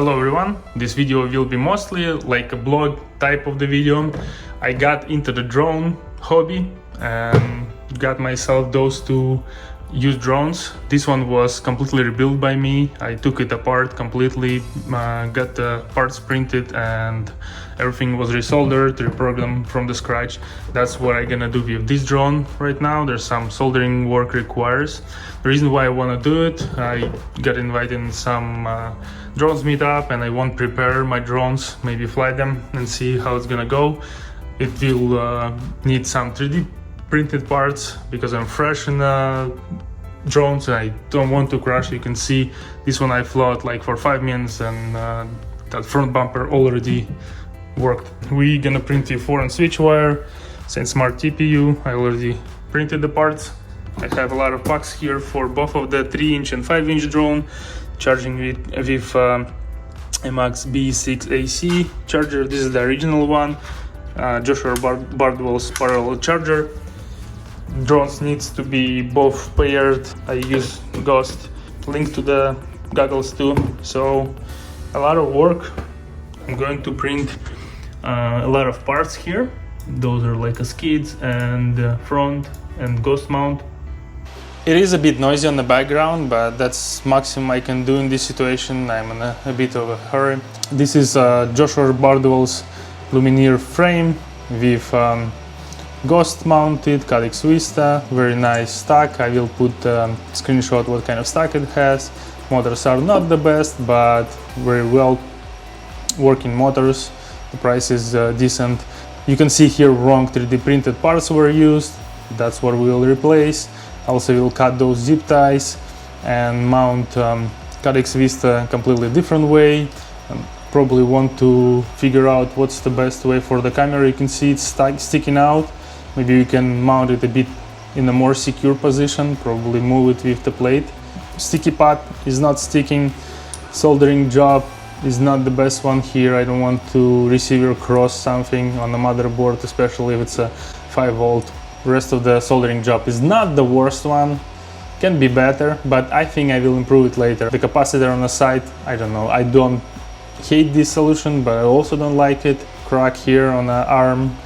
Hello everyone, this video will be mostly like a blog type of the video. I got into the drone hobby and got myself those two used drones. This one was completely rebuilt by me. I took it apart completely, got the parts printed and everything was resoldered, reprogrammed from the scratch. That's what I'm gonna do with this drone right now. There's some soldering work requires. The reason why I want to do it, I got invited in some drones meetup and I want to prepare my drones, maybe fly them and see how it's gonna go. It will need some 3D printed parts because I'm fresh in drones and I don't want to crash. You can see this one I flew like for 5 minutes and that front bumper already worked. We're gonna print with 4 and switch wire, same smart TPU. I already printed the parts. I have a lot of packs here for both of the 3-inch and 5-inch drone, charging with MX B6 AC charger. This is the original one, Joshua Bardwell's parallel charger. Drones needs to be both paired. I use Ghost, link to the goggles too. So a lot of work. I'm going to print a lot of parts here. Those are like a skids and front and Ghost mount. It is a bit noisy on the background, but that's maximum I can do in this situation. I'm in a bit of a hurry. This is Joshua Bardwell's Lumineer frame with Ghost mounted Calyx Vista, very nice stack. I will put a screenshot what kind of stack it has. Motors are not the best, but very well working motors. The price is decent. You can see here wrong 3D printed parts were used. That's what we will replace. Also we'll cut those zip ties and mount Calyx Vista completely different way. Probably want to figure out what's the best way for the camera. You can see it's sticking out. Maybe you can mount it a bit in a more secure position, probably move it with the plate. Sticky pot is not sticking. Soldering job is not the best one here. I don't want to receiver cross something on the motherboard, especially if it's a 5 volt. The rest of the soldering job is not the worst one. Can be better, but I think I will improve it later. The capacitor on the side, I don't know. I don't hate this solution, but I also don't like it. Crack here on the arm.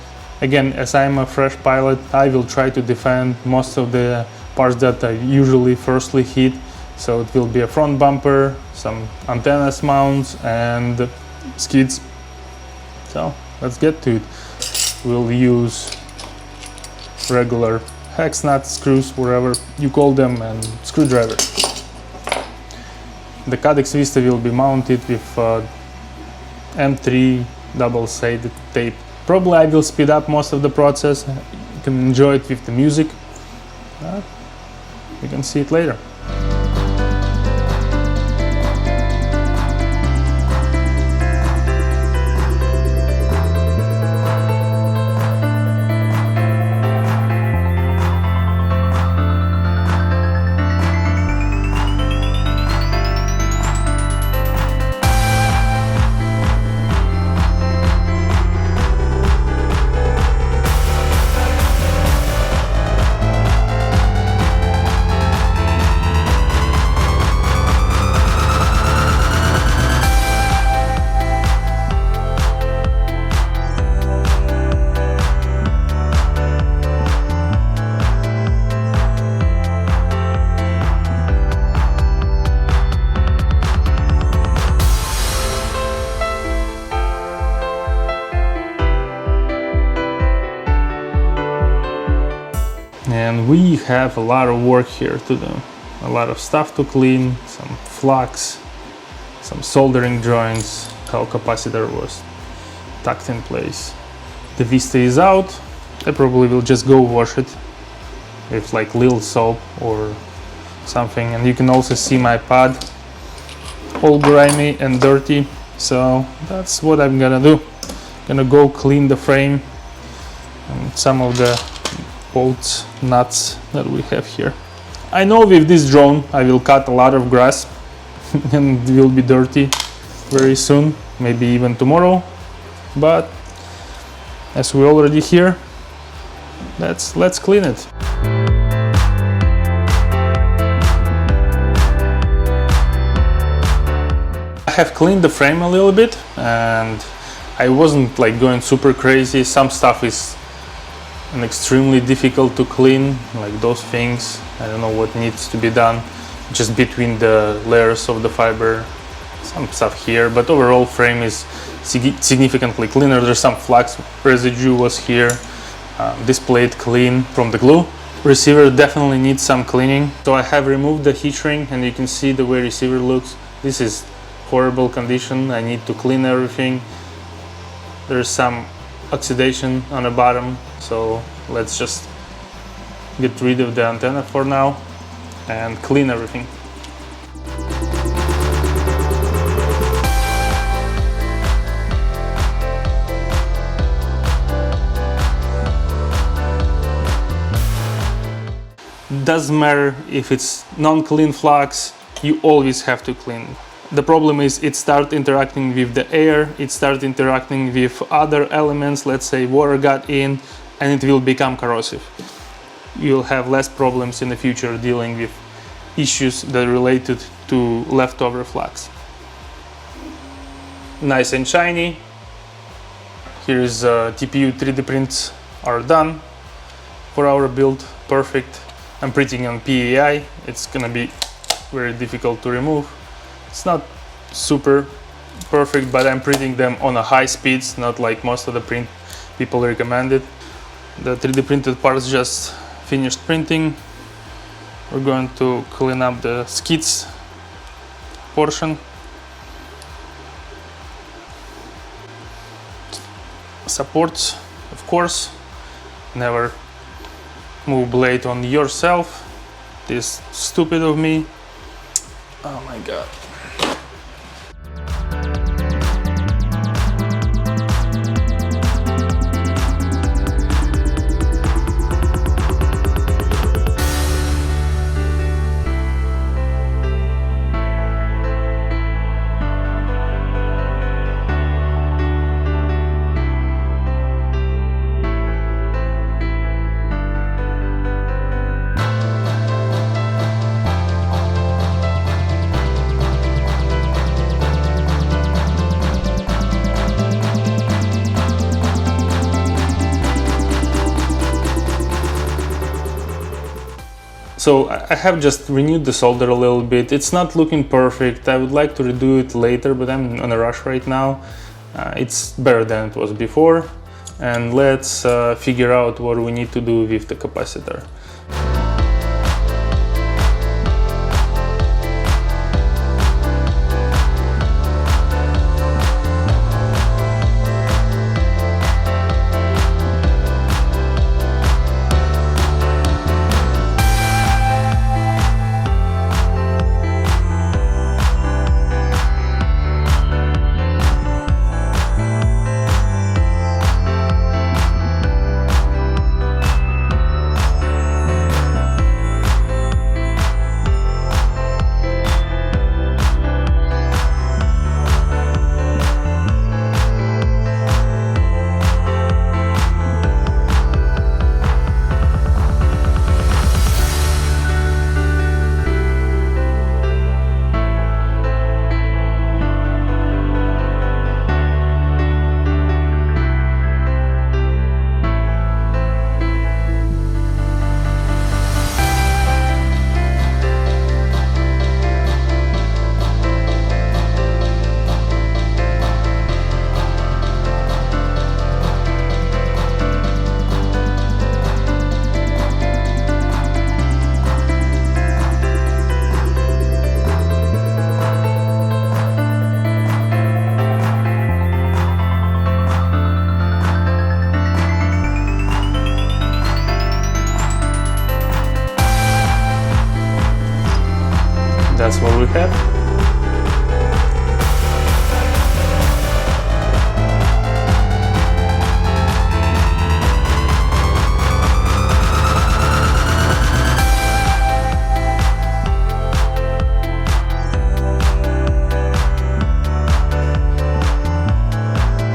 Again, as I'm a fresh pilot, I will try to defend most of the parts that I usually firstly hit. So it will be a front bumper, some antennas mounts and skids. So let's get to it. We'll use regular hex nuts, screws, whatever you call them, and screwdriver. The Calyx Vista will be mounted with M3 double-sided tape. Probably I will speed up most of the process. You can enjoy it with the music. You can see it later. And we have a lot of work here to do, a lot of stuff to clean, some flux, some soldering joints, how capacitor was tucked in place. The Vista is out. I probably will just go wash it with like little soap or something. And you can also see my pad all grimy and dirty. So that's what I'm gonna do. Gonna go clean the frame and some of the bolts, nuts that we have here. I know with this drone I will cut a lot of grass and it will be dirty very soon, maybe even tomorrow, but as we're already here, let's clean it. have cleaned the frame a little bit, and I wasn't like going super crazy. Some stuff is extremely difficult to clean, like those things. I don't know what needs to be done just between the layers of the fiber. Some stuff here, but overall frame is significantly cleaner. There's some flux residue was here. This plate clean from the glue. Receiver definitely needs some cleaning. So I have removed the heat shrink, and you can see the way receiver looks. This is horrible condition. I need to clean everything. There's some oxidation on the bottom, so let's just get rid of the antenna for now and clean everything. Doesn't matter if it's non-clean flux, you always have to clean. The problem is it starts interacting with the air, it starts interacting with other elements, let's say water got in, and it will become corrosive. You'll have less problems in the future dealing with issues that are related to leftover flux. Nice and shiny. Here's TPU 3D prints are done for our build, perfect. I'm printing on PEI, it's gonna be very difficult to remove. It's not super perfect, but I'm printing them on a high speeds, not like most of the print people recommended. The 3D printed parts just finished printing. We're going to clean up the skids portion. Supports, of course, never move blade on yourself. This stupid of me. Oh my god. So I have just renewed the solder a little bit. It's not looking perfect. I would like to redo it later, but I'm on a rush right now. It's better than it was before. And let's figure out what we need to do with the capacitor. That's what we have.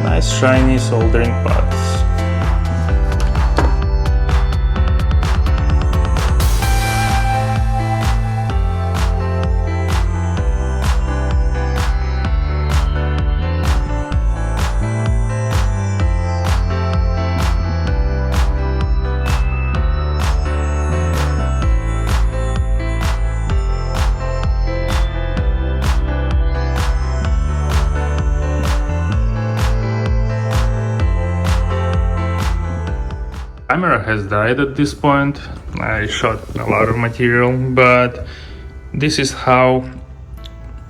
Nice shiny soldering parts. camera has died at this point. I shot a lot of material, but this is how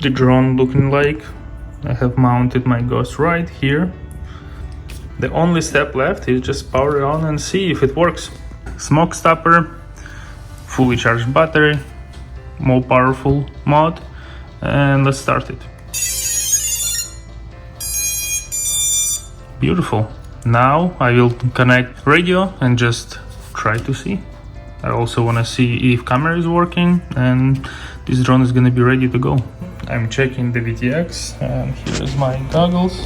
the drone looking like. I have mounted my ghost right here. The only step left is just power it on and see if it works. Smoke stopper, fully charged battery, more powerful mod, and let's start it. Beautiful. Now I will connect radio and just try to see. I also want to see if camera is working, and this drone is gonna be ready to go. I'm checking the VTX, and here's my goggles.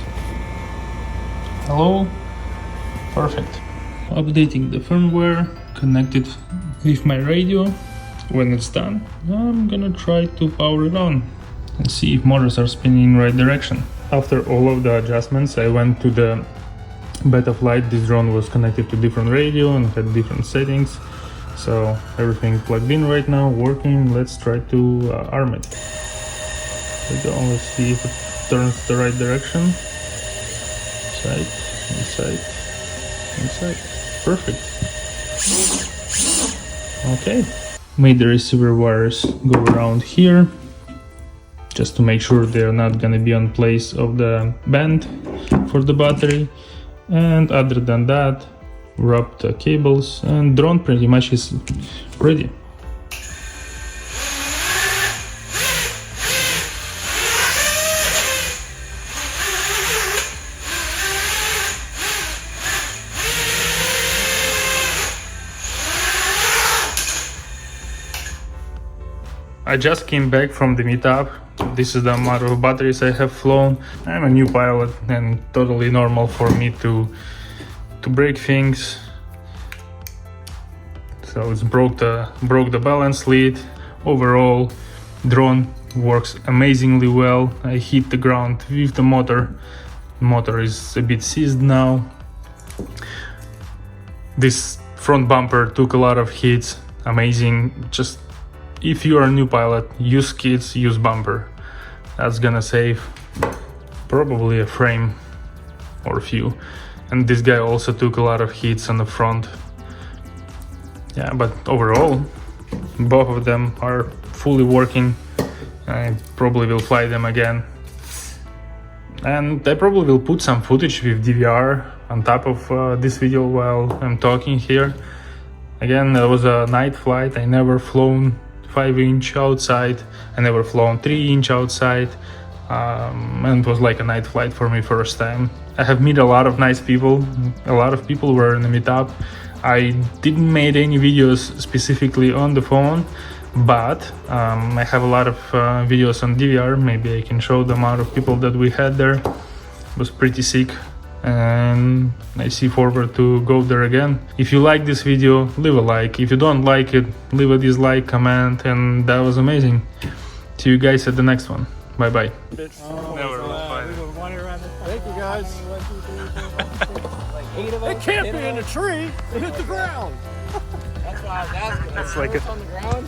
Hello. Perfect. Updating the firmware, connected with my radio. When it's done, I'm gonna try to power it on and see if motors are spinning in the right direction. After all of the adjustments, I went to the beta flight. This drone was connected to different radio and had different settings. So everything plugged in right now, working. Let's try to arm it. There we go. Let's see if it turns the right direction. Inside, inside, inside. Perfect. Okay. Made the receiver wires go around here, just to make sure they're not gonna be on place of the band for the battery. And other than that, wrap the cables, and drone pretty much is ready. I just came back from the meetup. This is the amount of batteries I have flown. I'm a new pilot and totally normal for me to break things. So it's broke the balance lead. Overall, drone works amazingly well. I hit the ground with the motor. Motor is a bit seized now. This front bumper took a lot of hits. Amazing. Just if you are a new pilot, use skids, use bumper. That's gonna save probably a frame or a few. And this guy also took a lot of hits on the front. Yeah, but overall, both of them are fully working. I probably will fly them again. And I probably will put some footage with DVR on top of this video while I'm talking here. Again, that was a night flight. I never flown 5-inch outside. I never flown 3-inch outside, and it was like a night flight for me first time. I have met a lot of nice people. A lot of people were in the meetup. I didn't make any videos specifically on the phone, but I have a lot of videos on DVR. Maybe I can show the amount of people that we had there. It was pretty sick, and I see forward to go there again. If you like this video, leave a like. If you don't like it, leave a dislike, comment, and that was amazing. See you guys at the next one. Bye bye. Never Thank you guys. It can't be in a tree. It hit the ground. That's why I was asking. It's like on the ground.